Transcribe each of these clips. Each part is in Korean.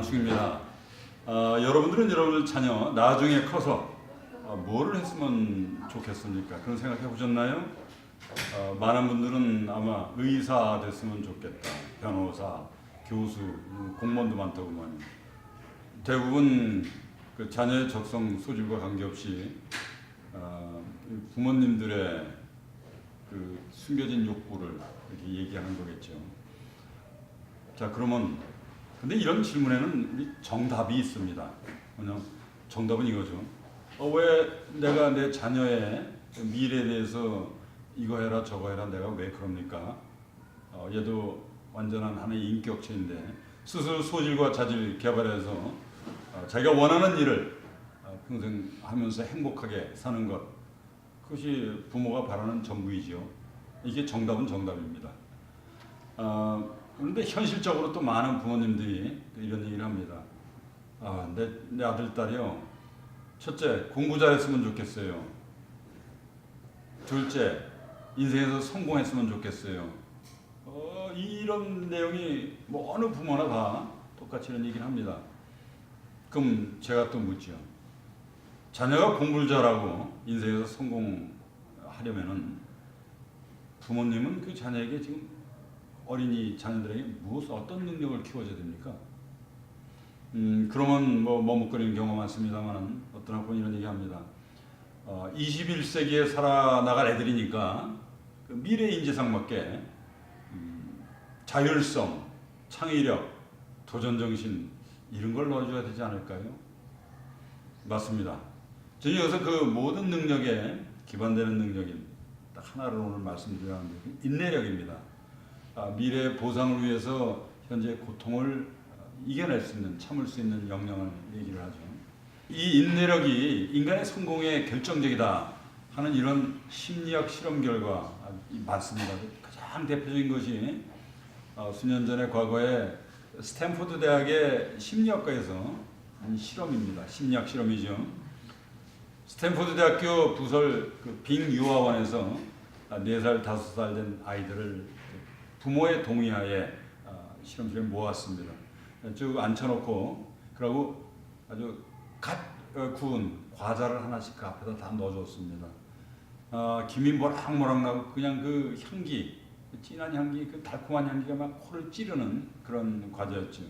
안충입니다. 여러분들은 여러분들 자녀 나중에 커서 뭐를 했으면 좋겠습니까? 그런 생각 해보셨나요? 많은 분들은 아마 의사 됐으면 좋겠다, 변호사, 교수, 공무원도 많다고만. 대부분 그 자녀의 적성 소질과 관계없이 부모님들의 그 숨겨진 욕구를 이렇게 얘기하는 거겠죠. 자, 그러면 근데 이런 질문에는 우리 정답이 있습니다. 그냥 정답은 이거죠. 왜 내가 내 자녀의 미래에 대해서 이거 해라 저거 해라 내가 왜 그럽니까? 얘도 완전한 하나의 인격체인데 스스로 소질과 자질 개발해서 자기가 원하는 일을 평생 하면서 행복하게 사는 것, 그것이 부모가 바라는 전부이죠. 이게 정답은 정답입니다. 그런데 현실적으로 또 많은 부모님들이 이런 얘기를 합니다. 내 아들, 딸이요. 첫째, 공부 잘했으면 좋겠어요. 둘째, 인생에서 성공했으면 좋겠어요. 이런 내용이 뭐 어느 부모나 다 똑같이 이런 얘기를 합니다. 그럼 제가 또 묻죠. 자녀가 공부를 잘하고 인생에서 성공하려면은 부모님은 그 자녀에게 지금 어린이 자녀들에게 어떤 능력을 키워줘야 됩니까? 그러면 뭐 머뭇거리는 경우가 많습니다만은 어떤 학부모는 이런 얘기합니다. 21세기에 살아나갈 애들이니까 그 미래 인재상 맞게 자율성, 창의력, 도전정신 이런 걸 넣어줘야 되지 않을까요? 맞습니다. 저는 여기서 그 모든 능력에 기반되는 능력인 딱 하나를 오늘 말씀드리는데 인내력입니다. 미래의 보상을 위해서 현재의 고통을 이겨낼 수 있는, 참을 수 있는 역량을 얘기를 하죠. 이 인내력이 인간의 성공에 결정적이다 하는 이런 심리학 실험 결과 많습니다. 가장 대표적인 것이 수년 전에 과거에 스탠포드 대학의 심리학과에서 한 실험입니다. 심리학 실험이죠. 스탠포드 대학교 부설 그 빙 유아원에서 4살, 5살 된 아이들을 부모의 동의하에 실험실에 모았습니다. 쭉 앉혀놓고 그러고 아주 갓 구운 과자를 하나씩 그 앞에다 다 넣어줬습니다. 김이 모락모락 나고 그냥 그 향기, 그 진한 향기, 그 달콤한 향기가 막 코를 찌르는 그런 과자였죠.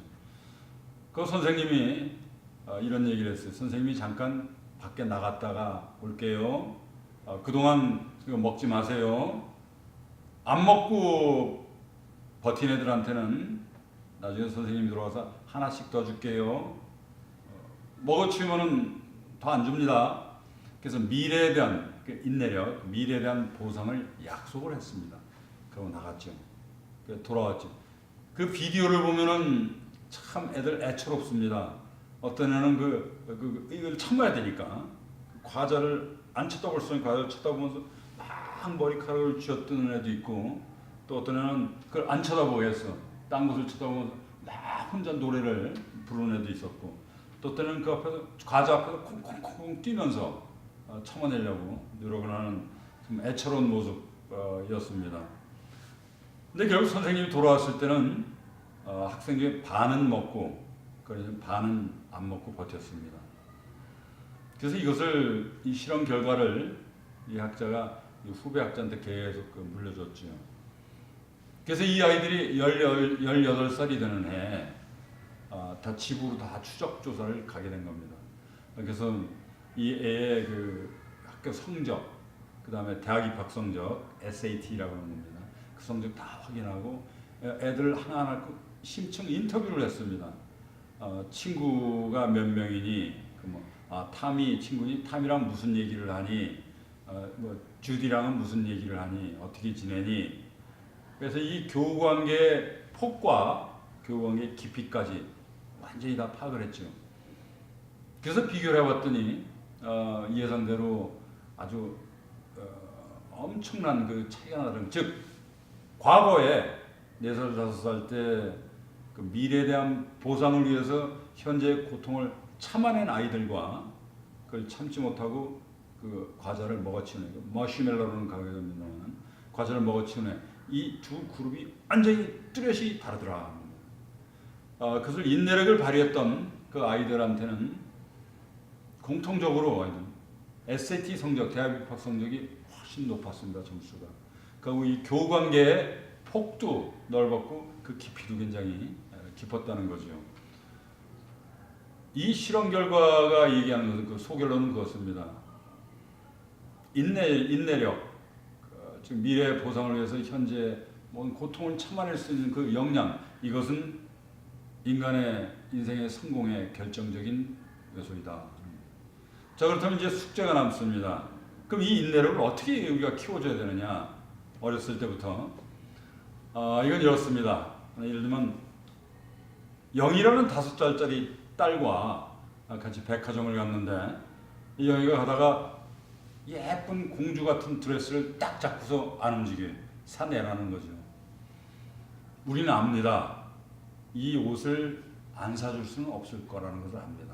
그 선생님이 이런 얘기를 했어요. 선생님이 잠깐 밖에 나갔다가 올게요. 그동안 이거 먹지 마세요. 안 먹고 버틴 애들한테는 나중에 선생님이 들어와서 하나씩 더 줄게요. 먹어치우면은 더 안 줍니다. 그래서 미래에 대한 인내력, 미래에 대한 보상을 약속을 했습니다. 그러고 나갔죠. 돌아왔죠. 그 비디오를 보면은 참 애들 애처롭습니다. 어떤 애는 이걸 참아야 되니까 과자를 안 쳐다볼 수 있는 과자를 쳐다보면서 막 머리카락을 쥐어뜯는 애도 있고, 또 어떤 애는 그걸 안 쳐다보겠어. 딴 곳을 쳐다보면서 막 혼자 노래를 부르는 애도 있었고, 또 어떤 애는 그 앞에서 과자 앞에서 콩콩콩 뛰면서 참아내려고 노력을 하는 좀 애처로운 모습이었습니다. 근데 결국 선생님이 돌아왔을 때는 학생 중에 반은 먹고 반은 안 먹고 버텼습니다. 그래서 이 실험 결과를 이 학자가 이 후배 학자한테 계속 물려줬죠. 그래서 이 아이들이 18살이 되는 해 다 집으로 다 추적 조사를 가게 된 겁니다. 그래서 이 애의 그 학교 성적, 그 다음에 대학 입학 성적, SAT라고 하는 겁니다. 그 성적 다 확인하고 애들 하나하나 심층 인터뷰를 했습니다. 친구가 몇 명이니, 탐이 친구니, 탐이랑 무슨 얘기를 하니, 주디랑은 무슨 얘기를 하니, 어떻게 지내니. 그래서 이 교우관계의 폭과 교우관계의 깊이까지 완전히 다 파악을 했죠. 그래서 비교를 해봤더니 예상대로 아주 엄청난 그 차이가 나더라고요. 즉 과거에 4살, 5살 때 그 미래에 대한 보상을 위해서 현재의 고통을 참아낸 아이들과 그걸 참지 못하고 그 과자를 먹어치우는, 머시멜로라는 가격입니다만 과자를 먹어치우는 이 두 그룹이 완전히 뚜렷이 다르더라. 그것을 인내력을 발휘했던 그 아이들한테는 공통적으로 SAT 성적, 대학 입학 성적이 훨씬 높았습니다. 점수가. 그리고 이 교우관계의 폭도 넓었고 그 깊이도 굉장히 깊었다는 거죠. 이 실험 결과가 얘기하는 것은 그 소결론은 그렇습니다. 인내력, 즉 미래 보상을 위해서 현재 고통을 참아낼 수 있는 그 역량, 이것은 인간의 인생의 성공의 결정적인 요소이다. 자, 그렇다면 이제 숙제가 남습니다. 그럼 이 인내력을 어떻게 우리가 키워줘야 되느냐? 어렸을 때부터. 이건 이렇습니다. 예를 들면 영희라는 5살짜리 딸과 같이 백화점을 갔는데 이 영희가 가다가 예쁜 공주 같은 드레스를 딱 잡고서 안 움직여요. 사내라는 거죠. 우리는 압니다. 이 옷을 안 사줄 수는 없을 거라는 것을 압니다.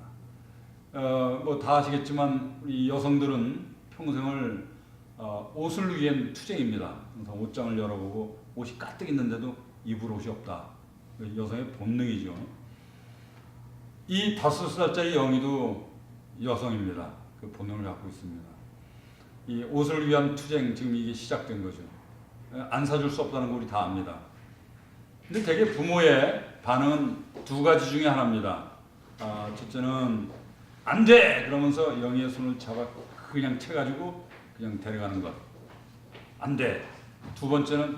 뭐 다 아시겠지만 우리 여성들은 평생을 옷을 위한 투쟁입니다. 항상 옷장을 열어보고 옷이 가득 있는데도 입을 옷이 없다. 여성의 본능이죠. 이 5살짜리 영희도 여성입니다. 그 본능을 갖고 있습니다. 이 옷을 위한 투쟁, 지금 이게 시작된 거죠. 안 사줄 수 없다는 거 우리 다 압니다. 근데 되게 부모의 반응은 2가지 중에 하나입니다. 첫째는 안 돼! 그러면서 영희의 손을 잡아 그냥 채가지고 그냥 데려가는 것. 안 돼. 2번째는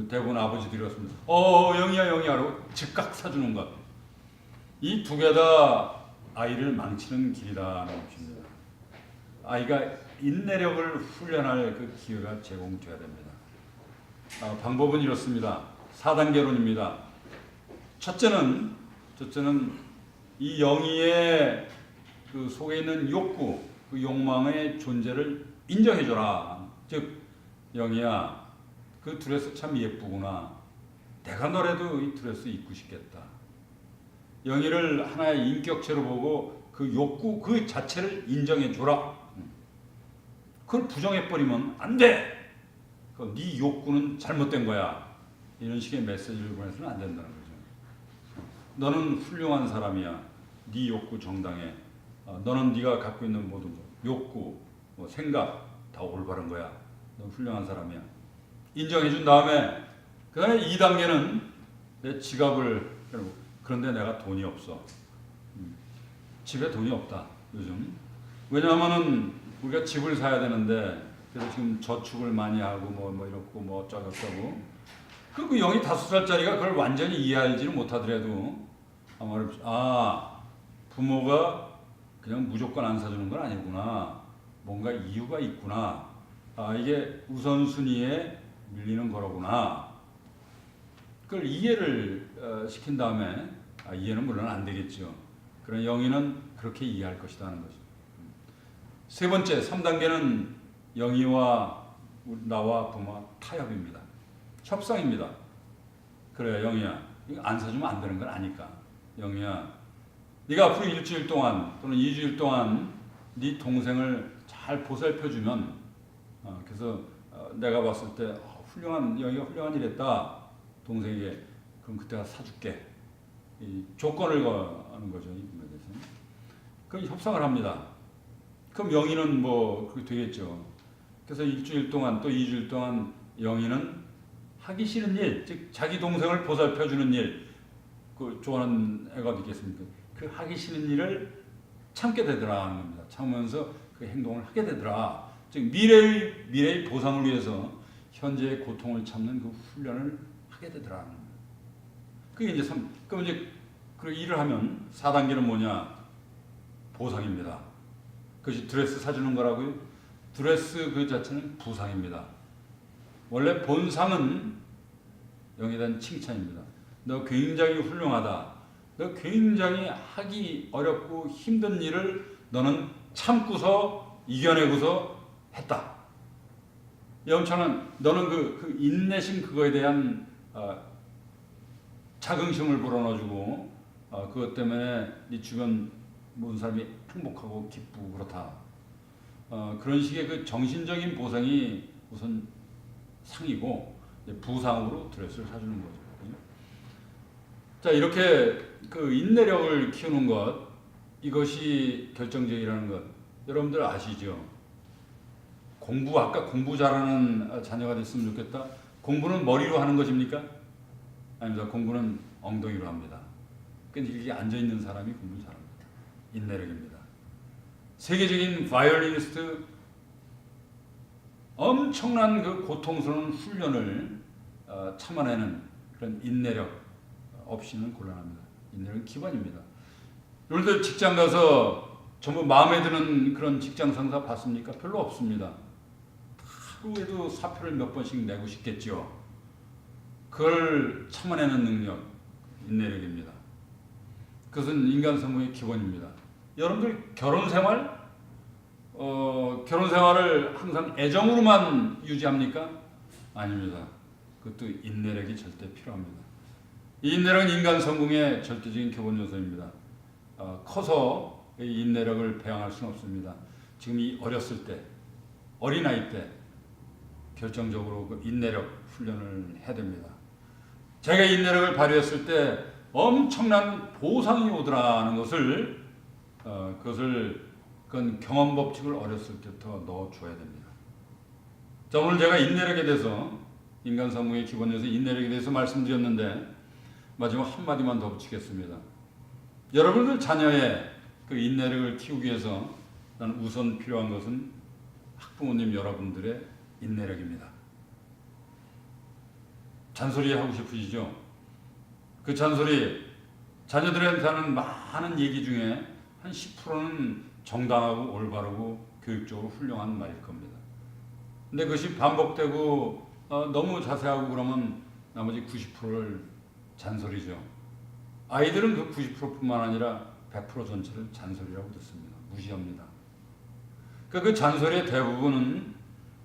대부분 아버지들이 그렇습니다. 영희야로 즉각 사주는 것. 이 2개 다 아이를 망치는 길이라는 것입니다. 아이가 인내력을 훈련할 그 기회가 제공돼야 됩니다. 방법은 이렇습니다. 4단계론입니다. 첫째는 이 영희의 그 속에 있는 욕구, 그 욕망의 존재를 인정해줘라. 즉, 영희야, 그 드레스 참 예쁘구나. 내가 너라도 이 드레스 입고 싶겠다. 영희를 하나의 인격체로 보고 그 욕구 그 자체를 인정해줘라. 그걸 부정해버리면 안 돼. 네 욕구는 잘못된 거야. 이런 식의 메시지를 보내서는 안 된다는 거죠. 너는 훌륭한 사람이야. 네 욕구 정당해. 너는 네가 갖고 있는 모든 욕구, 생각 다 올바른 거야. 넌 훌륭한 사람이야. 인정해준 다음에 그 다음에 2단계는 내 지갑을, 그런데 내가 돈이 없어. 집에 돈이 없다. 요즘. 왜냐하면은 우리가 집을 사야 되는데 그래서 지금 저축을 많이 하고 이렇고 어쩌고 그 영희 5살짜리가 그걸 완전히 이해하지는 못하더라도 부모가 그냥 무조건 안 사주는 건 아니구나. 뭔가 이유가 있구나. 이게 우선순위에 밀리는 거로구나. 그걸 이해를 시킨 다음에 이해는 물론 안 되겠죠. 그런 영희는 그렇게 이해할 것이다 하는 거죠. 3번째, 3단계는 영희와 나와 부모와 타협입니다. 협상입니다. 그래, 영희야, 이거 안 사주면 안 되는 건 아니까. 영희야, 네가 앞으로 1주일 동안 또는 2주일 동안 네 동생을 잘 보살펴주면, 그래서 내가 봤을 때 영희가 훌륭한 일 했다. 동생에게. 그럼 그때가 사줄게. 이 조건을 거는 거죠. 이 부분에 대해서는. 그럼 협상을 합니다. 그럼 영희는 그렇게 되겠죠. 그래서 1주일 동안 또 2주일 동안 영희는 하기 싫은 일, 즉 자기 동생을 보살펴주는 일, 그 좋아하는 애가 어디 있겠습니까? 그 하기 싫은 일을 참게 되더라 하는 겁니다. 참으면서 그 행동을 하게 되더라. 즉 미래의 보상을 위해서 현재의 고통을 참는 그 훈련을 하게 되더라 하는 겁니다. 그게 이제 그럼 이제 그 일을 하면 4단계는 뭐냐? 보상입니다. 그것이 드레스 사주는 거라고요? 드레스 그 자체는 부상입니다. 원래 본상은 영에 대한 칭찬입니다. 너 굉장히 훌륭하다. 너 굉장히 하기 어렵고 힘든 일을 너는 참고서 이겨내고서 했다. 영찬은 너는 그 인내심 그거에 대한 자긍심을 불어넣어주고 그것 때문에 네 주변 모든 사람이 행복하고 기쁘고 그렇다. 그런 식의 그 정신적인 보상이 우선 상이고 부상으로 드레스를 사주는 거죠. 자, 이렇게 그 인내력을 키우는 것, 이것이 결정적이라는 것 여러분들 아시죠? 아까 공부 잘하는 자녀가 됐으면 좋겠다. 공부는 머리로 하는 것입니까? 아닙니다. 공부는 엉덩이로 합니다. 그러니까 이렇게 앉아있는 사람이 공부를 잘합니다. 인내력입니다. 세계적인 바이올리니스트 엄청난 그 고통스러운 훈련을 참아내는 그런 인내력 없이는 곤란합니다. 인내력은 기본입니다. 여러분들 직장 가서 전부 마음에 드는 그런 직장 상사 봤습니까? 별로 없습니다. 하루에도 사표를 몇 번씩 내고 싶겠죠. 그걸 참아내는 능력, 인내력입니다. 그것은 인간 성공의 기본입니다. 여러분들 결혼 생활을 항상 애정으로만 유지합니까? 아닙니다. 그것도 인내력이 절대 필요합니다. 이 인내력은 인간 성공의 절대적인 기본 요소입니다. 커서 이 인내력을 배양할 수는 없습니다. 지금 이 어렸을 때, 어린아이 때 결정적으로 그 인내력 훈련을 해야 됩니다. 제가 인내력을 발휘했을 때 엄청난 보상이 오더라는 것을 그건 경험 법칙을 어렸을 때부터 넣어줘야 됩니다. 자, 오늘 제가 인내력에 대해서 인간 성공의 기본 요소 인내력에 대해서 말씀드렸는데 마지막 한마디만 더 붙이겠습니다. 여러분들 자녀의 그 인내력을 키우기 위해서 나는 우선 필요한 것은 학부모님 여러분들의 인내력입니다. 잔소리 하고 싶으시죠? 그 잔소리, 자녀들한테 하는 많은 얘기 중에 한 10%는 정당하고 올바르고 교육적으로 훌륭한 말일 겁니다. 근데 그것이 반복되고 너무 자세하고 그러면 나머지 90%를 잔소리죠. 아이들은 그 90%뿐만 아니라 100% 전체를 잔소리라고 듣습니다. 무시합니다. 그 잔소리의 대부분은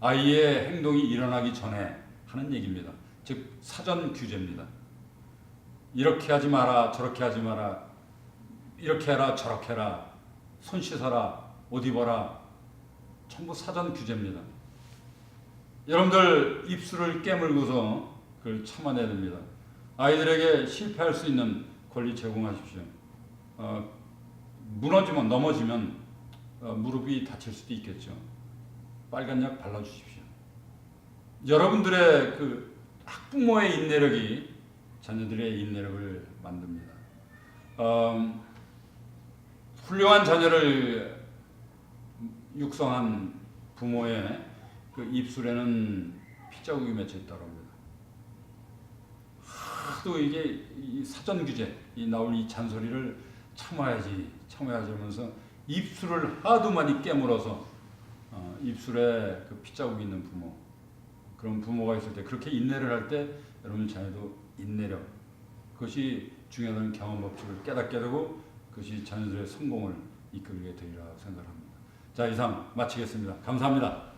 아이의 행동이 일어나기 전에 하는 얘기입니다. 즉 사전 규제입니다. 이렇게 하지 마라, 저렇게 하지 마라, 이렇게 해라, 저렇게 해라, 손 씻어라, 옷 입어라, 전부 사전 규제입니다. 여러분들 입술을 깨물고서 그걸 참아내야 됩니다. 아이들에게 실패할 수 있는 권리 제공하십시오. 넘어지면 무릎이 다칠 수도 있겠죠. 빨간 약 발라주십시오. 여러분들의 그 학부모의 인내력이 자녀들의 인내력을 만듭니다. 훌륭한 자녀를 육성한 부모의 그 입술에는 피자국이 맺혀 있다고 합니다. 하도 이게 이 사전 규제, 나올 이 잔소리를 참아야지 하면서 입술을 하도 많이 깨물어서 입술에 그 피자국이 있는 부모, 그런 부모가 있을 때 그렇게 인내를 할 때 여러분 자녀도 인내력, 그것이 중요한 경험 법칙을 깨닫게 되고 그것이 자녀들의 성공을 이끌게 되리라 생각합니다. 자, 이상 마치겠습니다. 감사합니다.